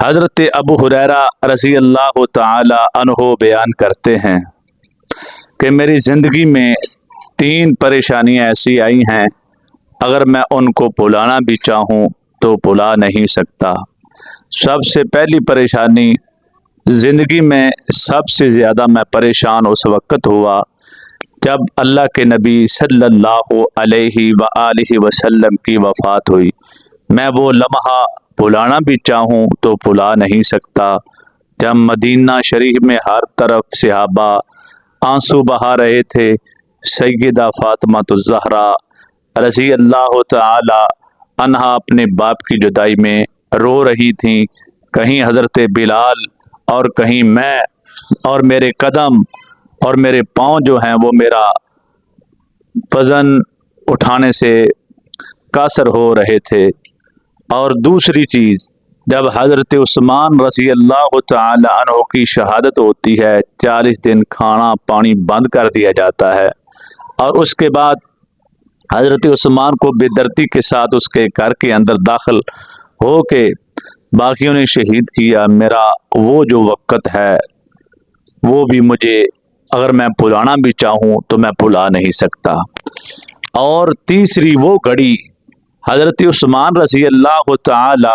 حضرت ابو ہریرہ رضی اللہ تعالی عنہ بیان کرتے ہیں کہ میری زندگی میں 3 پریشانیاں ایسی آئی ہیں، اگر میں ان کو بھلانا بھی چاہوں تو بھلا نہیں سکتا۔ سب سے پہلی پریشانی، زندگی میں سب سے زیادہ میں پریشان اس وقت ہوا جب اللہ کے نبی صلی اللہ علیہ وآلہ وسلم کی وفات ہوئی۔ میں وہ لمحہ بھلانا بھی چاہوں تو بھلا نہیں سکتا جب مدینہ شریف میں ہر طرف صحابہ آنسو بہا رہے تھے۔ سیدہ فاطمہ الزہرا رضی اللہ تعالی عنہا اپنے باپ کی جدائی میں رو رہی تھیں، کہیں حضرت بلال اور کہیں میں، اور میرے قدم اور میرے پاؤں جو ہیں وہ میرا وزن اٹھانے سے قاصر ہو رہے تھے۔ اور دوسری چیز، جب حضرت عثمان رضی اللہ تعالی عنہ کی شہادت ہوتی ہے، 40 دن کھانا پانی بند کر دیا جاتا ہے، اور اس کے بعد حضرت عثمان کو بے دردی کے ساتھ اس کے گھر کے اندر داخل ہو کے باقیوں نے شہید کیا۔ میرا وہ جو وقت ہے وہ بھی مجھے، اگر میں بھلانا بھی چاہوں تو میں بھلا نہیں سکتا۔ اور تیسری وہ گھڑی، حضرت عثمان رضی اللہ تعالی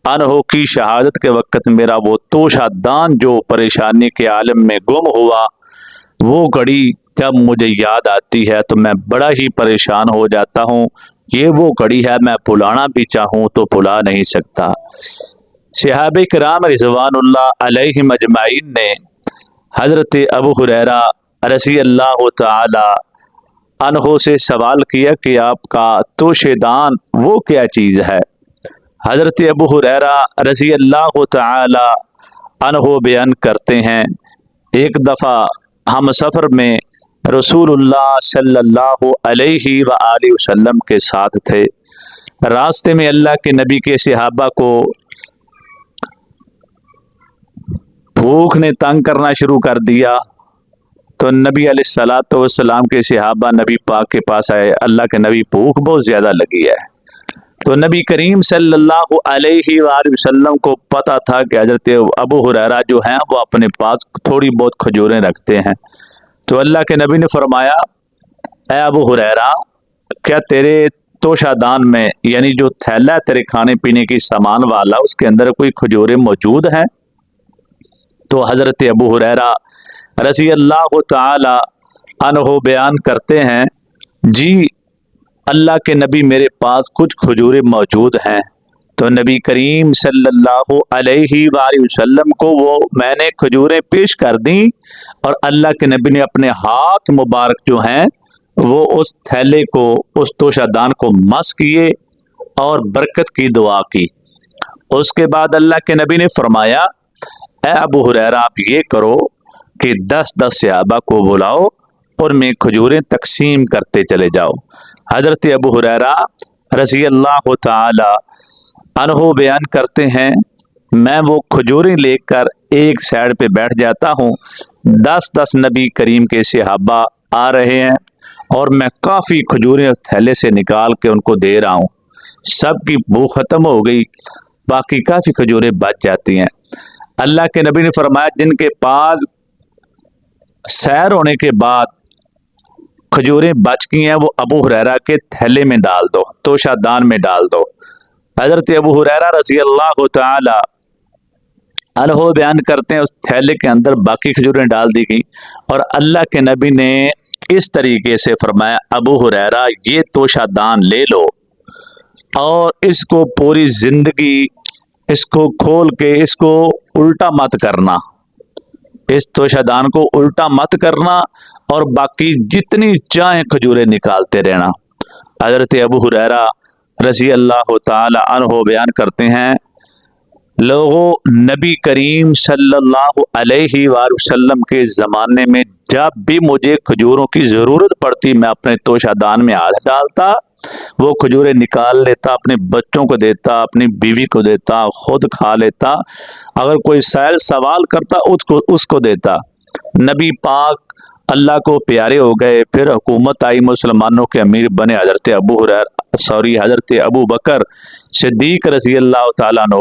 عنہ کی شہادت کے وقت میرا وہ توشہ دان جو پریشانی کے عالم میں گم ہوا، وہ گھڑی جب مجھے یاد آتی ہے تو میں بڑا ہی پریشان ہو جاتا ہوں۔ یہ وہ گھڑی ہے، میں بھلانا بھی چاہوں تو بھلا نہیں سکتا۔ صحابہ کرام رضوان اللہ علیہم اجمعین نے حضرت ابو ہریرہ رضی اللہ تعالی عنہ سے سوال کیا کہ آپ کا توشہ دان وہ کیا چیز ہے؟ حضرت ابو ہریرہ رضی اللہ تعالی عنہ بیان کرتے ہیں، ایک دفعہ ہم سفر میں رسول اللہ صلی اللہ علیہ وآلہ وسلم کے ساتھ تھے۔ راستے میں اللہ کے نبی کے صحابہ کو بھوک نے تنگ کرنا شروع کر دیا، تو نبی علیہ الصلوۃ والسلام کے صحابہ نبی پاک کے پاس آئے، اللہ کے نبی بھوک بہت زیادہ لگی ہے۔ تو نبی کریم صلی اللہ علیہ وآلہ وسلم کو پتہ تھا کہ حضرت ابو ہریرہ جو ہیں وہ اپنے پاس تھوڑی بہت کھجوریں رکھتے ہیں۔ تو اللہ کے نبی نے فرمایا، اے ابو ہریرہ، کیا تیرے توشہ دان میں، یعنی جو تھیلا ہے تیرے کھانے پینے کی سامان والا، اس کے اندر کوئی کھجوریں موجود ہیں؟ تو حضرت ابو ہریرہ رضی اللہ تعالی عنہ بیان کرتے ہیں، جی اللہ کے نبی میرے پاس کچھ کھجوریں موجود ہیں۔ تو نبی کریم صلی اللہ علیہ وآلہ وسلم کو وہ میں نے کھجوریں پیش کر دیں، اور اللہ کے نبی نے اپنے ہاتھ مبارک جو ہیں وہ اس تھیلے کو، اس توشہ دان کو مس کیے اور برکت کی دعا کی۔ اس کے بعد اللہ کے نبی نے فرمایا، اے ابو ہریرہ، آپ یہ کرو کہ 10 صحابہ کو بلاؤ اور میں کھجوریں تقسیم کرتے چلے جاؤ۔ حضرت ابو ہریرہ رضی اللہ تعالی عنہ بیان کرتے ہیں، میں وہ کھجوریں لے کر ایک سائڈ پہ بیٹھ جاتا ہوں، 10 نبی کریم کے صحابہ آ رہے ہیں اور میں کافی کھجوریں تھیلے سے نکال کے ان کو دے رہا ہوں۔ سب کی بھوک ختم ہو گئی، باقی کافی کھجوریں بچ جاتی ہیں۔ اللہ کے نبی نے فرمایا، جن کے پاس سیر ہونے کے بعد کھجوریں بچ گئی ہیں وہ ابو ہریرہ کے تھیلے میں ڈال دو، توشہ دان میں ڈال دو۔ حضرت ابو ہریرہ رضی اللہ تعالی عنہ بیان کرتے ہیں، اس تھیلے کے اندر باقی کھجوریں ڈال دی گئی، اور اللہ کے نبی نے اس طریقے سے فرمایا، ابو ہریرہ یہ توشہ دان لے لو اور اس کو پوری زندگی اس کو کھول کے اس کو الٹا مت کرنا، اس توشہ دان کو الٹا مت کرنا، اور باقی جتنی چاہیں کھجوریں نکالتے رہنا۔ حضرت ابو ہریرہ رضی اللہ تعالی عنہ بیان کرتے ہیں، لوگوں، نبی کریم صلی اللہ علیہ وآلہ وسلم کے زمانے میں جب بھی مجھے کھجوروں کی ضرورت پڑتی، میں اپنے توشہ دان میں ہاتھ ڈالتا، وہ کھجوریں نکال لیتا، اپنے بچوں کو دیتا، اپنی بیوی کو دیتا، خود کھا لیتا، اگر کوئی سائل سوال کرتا اس کو دیتا۔ نبی پاک اللہ کو پیارے ہو گئے، پھر حکومت آئی، مسلمانوں کے امیر بنے حضرت ابو بکر صدیق رضی اللہ تعالیٰ عنہ۔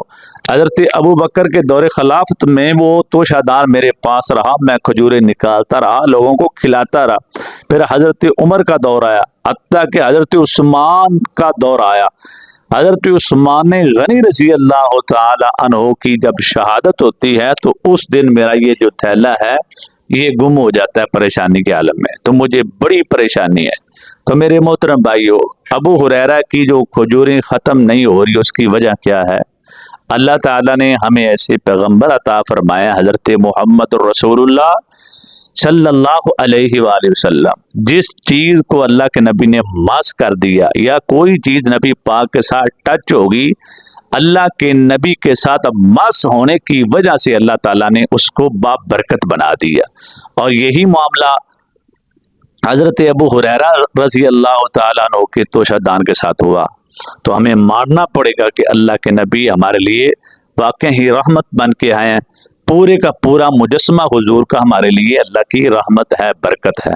حضرت ابو بکر کے دور خلافت میں وہ توشادار میرے پاس رہا، میں کھجوریں نکالتا رہا، لوگوں کو کھلاتا رہا۔ پھر حضرت عمر کا دور آیا، حتیٰ کہ حضرت عثمان کا دور آیا۔ حضرت عثمان غنی رضی اللہ تعالی عنہ کی جب شہادت ہوتی ہے تو اس دن میرا یہ جو تھیلا ہے یہ گم ہو جاتا ہے پریشانی کے عالم میں، تو مجھے بڑی پریشانی ہے۔ تو میرے محترم بھائیو، ابو ہریرہ کی جو کھجوریں ختم نہیں ہو رہی اس کی وجہ کیا ہے؟ اللہ تعالیٰ نے ہمیں ایسے پیغمبر عطا فرمایا، حضرت محمد رسول اللہ صلی اللہ علیہ وآلہ وسلم۔ جس چیز کو اللہ کے نبی نے مس کر دیا یا کوئی چیز نبی پاک کے ساتھ ٹچ ہوگی، اللہ کے نبی کے ساتھ مس ہونے کی وجہ سے اللہ تعالیٰ نے اس کو بابرکت بنا دیا۔ اور یہی معاملہ حضرت ابو ہریرہ رضی اللہ تعالیٰ عنہ کے توشادان کے ساتھ ہوا۔ تو ہمیں ماننا پڑے گا کہ اللہ کے نبی ہمارے لیے واقع ہی رحمت بن کے آئے ہیں، پورے کا پورا مجسمہ حضور کا ہمارے لیے اللہ کی رحمت ہے، برکت ہے۔